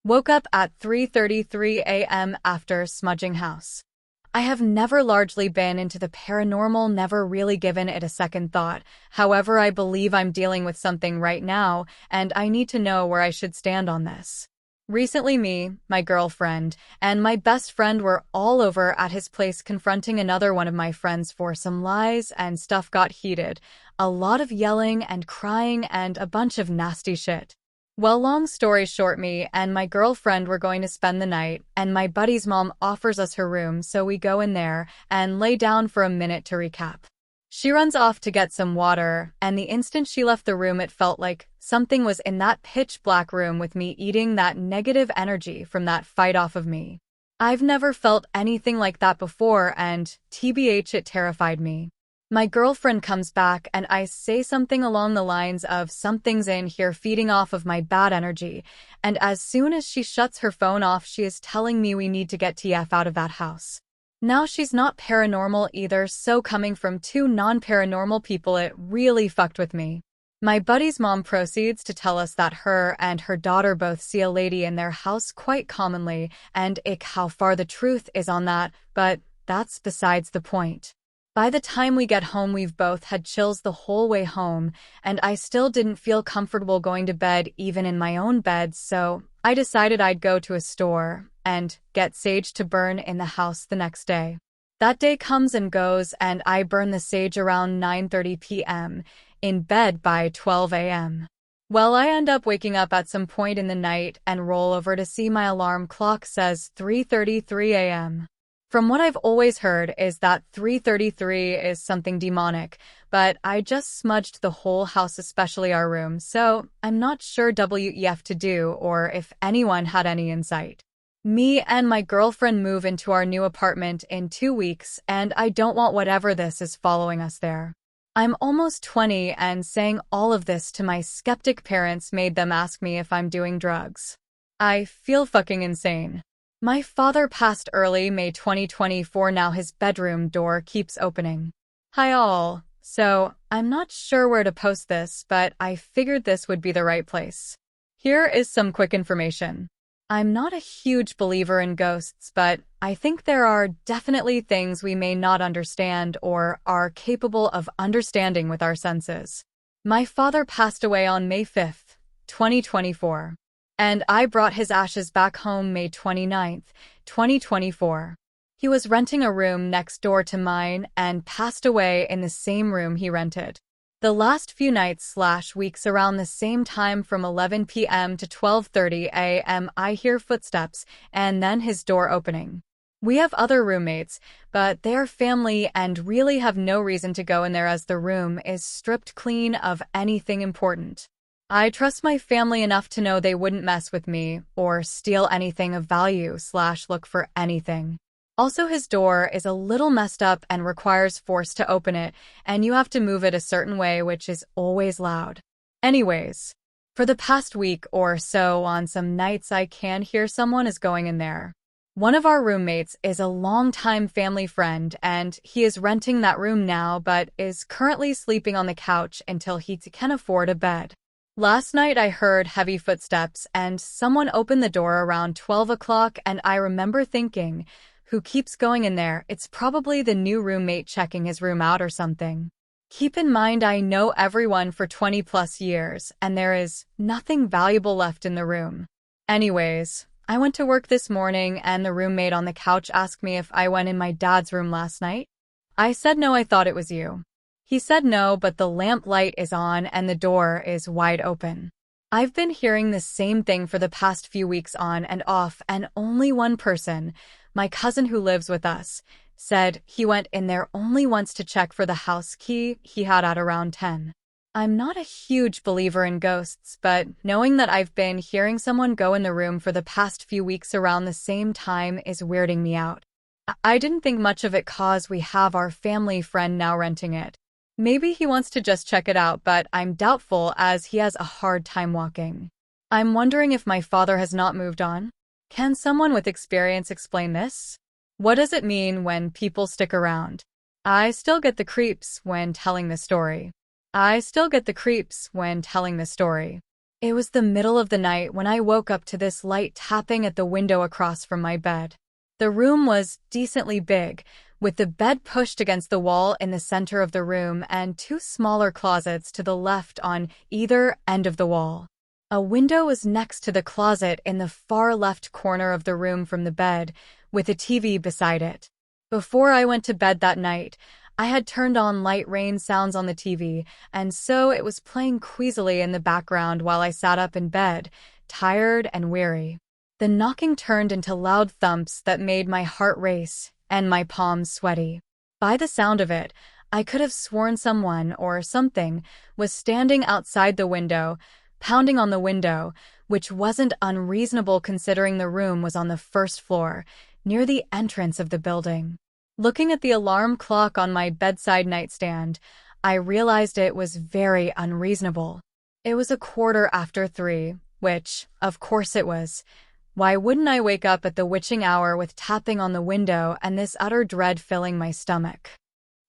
Woke up at 3:33 a.m. after smudging house. I have never largely been into the paranormal, never really given it a second thought. However, I believe I'm dealing with something right now, and I need to know where I should stand on this. Recently, me, my girlfriend, and my best friend were all over at his place confronting another one of my friends for some lies, and stuff got heated. A lot of yelling and crying and a bunch of nasty shit. Well, long story short, me and my girlfriend were going to spend the night, and my buddy's mom offers us her room, so we go in there and lay down for a minute to recap. She runs off to get some water, and the instant she left the room, it felt like something was in that pitch black room with me, eating that negative energy from that fight off of me. I've never felt anything like that before, and TBH, it terrified me. My girlfriend comes back and I say something along the lines of something's in here feeding off of my bad energy, and as soon as she shuts her phone off, she is telling me we need to get TF out of that house. Now, she's not paranormal either, so coming from two non-paranormal people, it really fucked with me. My buddy's mom proceeds to tell us that her and her daughter both see a lady in their house quite commonly, and how far the truth is on that, but that's besides the point. By the time we get home, we've both had chills the whole way home, and I still didn't feel comfortable going to bed even in my own bed, so I decided I'd go to a store and get sage to burn in the house the next day. That day comes and goes, and I burn the sage around 9:30 p.m., in bed by 12 a.m. Well, I end up waking up at some point in the night and roll over to see my alarm clock says 3:33 a.m. From what I've always heard is that 3:33 is something demonic, but I just smudged the whole house, especially our room, so I'm not sure WEF to do or if anyone had any insight. Me and my girlfriend move into our new apartment in 2 weeks, and I don't want whatever this is following us there. I'm almost 20, and saying all of this to my skeptic parents made them ask me if I'm doing drugs. I feel fucking insane. My father passed early May 2024. Now his bedroom door keeps opening. Hi all. So, I'm not sure where to post this, but I figured this would be the right place. Here is some quick information. I'm not a huge believer in ghosts, but I think there are definitely things we may not understand or are capable of understanding with our senses. My father passed away on May 5th, 2024. And I brought his ashes back home May 29th, 2024. He was renting a room next door to mine and passed away in the same room he rented. The last few nights/weeks around the same time from 11 p.m. to 12:30 a.m. I hear footsteps and then his door opening. We have other roommates, but they are family and really have no reason to go in there as the room is stripped clean of anything important. I trust my family enough to know they wouldn't mess with me or steal anything of value/look for anything. Also, his door is a little messed up and requires force to open it, and you have to move it a certain way, which is always loud. Anyways, for the past week or so, on some nights I can hear someone is going in there. One of our roommates is a longtime family friend, and he is renting that room now but is currently sleeping on the couch until he can afford a bed. Last night I heard heavy footsteps and someone opened the door around 12 o'clock, and I remember thinking, who keeps going in there? It's probably the new roommate checking his room out or something. Keep in mind, I know everyone for 20 plus years, and there is nothing valuable left in the room. Anyways, I went to work this morning and the roommate on the couch asked me if I went in my dad's room last night. I said no, I thought it was you. He said no, but the lamp light is on and the door is wide open. I've been hearing the same thing for the past few weeks on and off, and only one person, my cousin who lives with us, said he went in there only once to check for the house key he had at around 10. I'm not a huge believer in ghosts, but knowing that I've been hearing someone go in the room for the past few weeks around the same time is weirding me out. I didn't think much of it cause we have our family friend now renting it. Maybe he wants to just check it out, but I'm doubtful as he has a hard time walking. I'm wondering if my father has not moved on. Can someone with experience explain this? What does it mean when people stick around? I still get the creeps when telling the story. It was the middle of the night when I woke up to this light tapping at the window across from my bed. The room was decently big, with the bed pushed against the wall in the center of the room and two smaller closets to the left on either end of the wall. A window was next to the closet in the far left corner of the room from the bed, with a TV beside it. Before I went to bed that night, I had turned on light rain sounds on the TV, and so it was playing queasily in the background while I sat up in bed, tired and weary. The knocking turned into loud thumps that made my heart race and my palms sweaty. By the sound of it, I could have sworn someone or something was standing outside the window, pounding on the window, which wasn't unreasonable considering the room was on the first floor, near the entrance of the building. Looking at the alarm clock on my bedside nightstand, I realized it was very unreasonable. It was 3:15, which, of course it was. Why wouldn't I wake up at the witching hour with tapping on the window and this utter dread filling my stomach?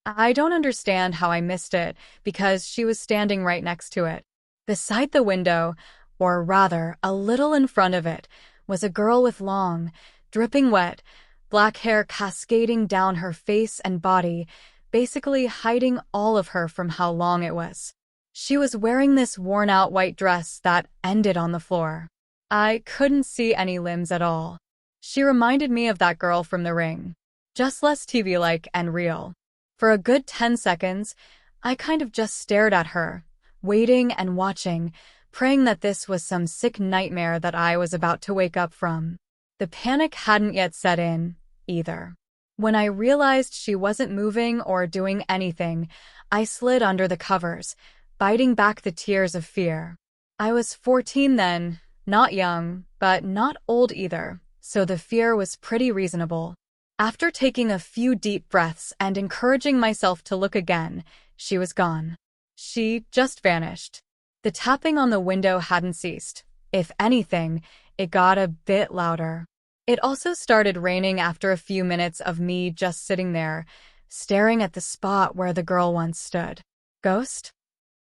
I don't understand how I missed it, because she was standing right next to it. Beside the window, or rather, a little in front of it, was a girl with long, dripping wet, black hair cascading down her face and body, basically hiding all of her from how long it was. She was wearing this worn-out white dress that ended on the floor. I couldn't see any limbs at all. She reminded me of that girl from The Ring, just less TV-like and real. For a good 10 seconds, I kind of just stared at her, waiting and watching, praying that this was some sick nightmare that I was about to wake up from. The panic hadn't yet set in, either. When I realized she wasn't moving or doing anything, I slid under the covers, biting back the tears of fear. I was 14 then, not young, but not old either, so the fear was pretty reasonable. After taking a few deep breaths and encouraging myself to look again, she was gone. She just vanished. The tapping on the window hadn't ceased. If anything, it got a bit louder. It also started raining after a few minutes of me just sitting there, staring at the spot where the girl once stood. Ghost?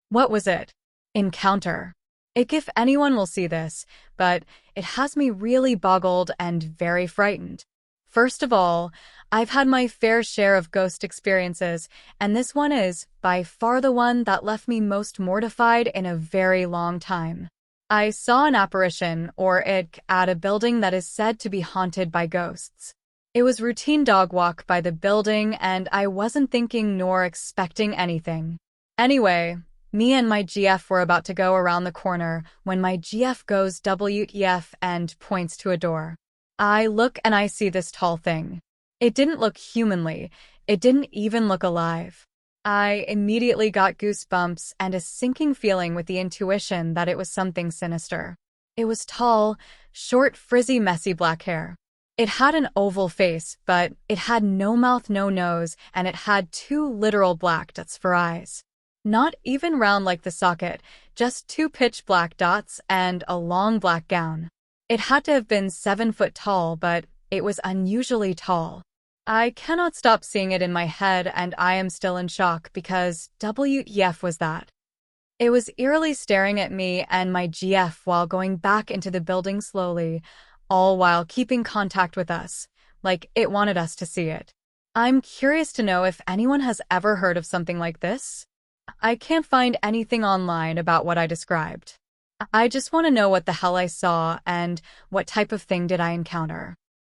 What was it? Encounter. If anyone will see this, but it has me really boggled and very frightened. First of all, I've had my fair share of ghost experiences, and this one is, by far, the one that left me most mortified in a very long time. I saw an apparition, or ick, at a building that is said to be haunted by ghosts. It was routine dog walk by the building, and I wasn't thinking nor expecting anything. Anyway, me and my GF were about to go around the corner when my GF goes WTF and points to a door. I look and I see this tall thing. It didn't look humanly. It didn't even look alive. I immediately got goosebumps and a sinking feeling with the intuition that it was something sinister. It was tall, short, frizzy, messy black hair. It had an oval face, but it had no mouth, no nose, and it had two literal black dots for eyes. Not even round like the socket, just two pitch black dots and a long black gown. It had to have been 7 foot tall, but it was unusually tall. I cannot stop seeing it in my head, and I am still in shock because WTF was that? It was eerily staring at me and my GF while going back into the building slowly, all while keeping contact with us, like it wanted us to see it. I'm curious to know if anyone has ever heard of something like this. I can't find anything online about what I described. I just want to know what the hell I saw and what type of thing did I encounter.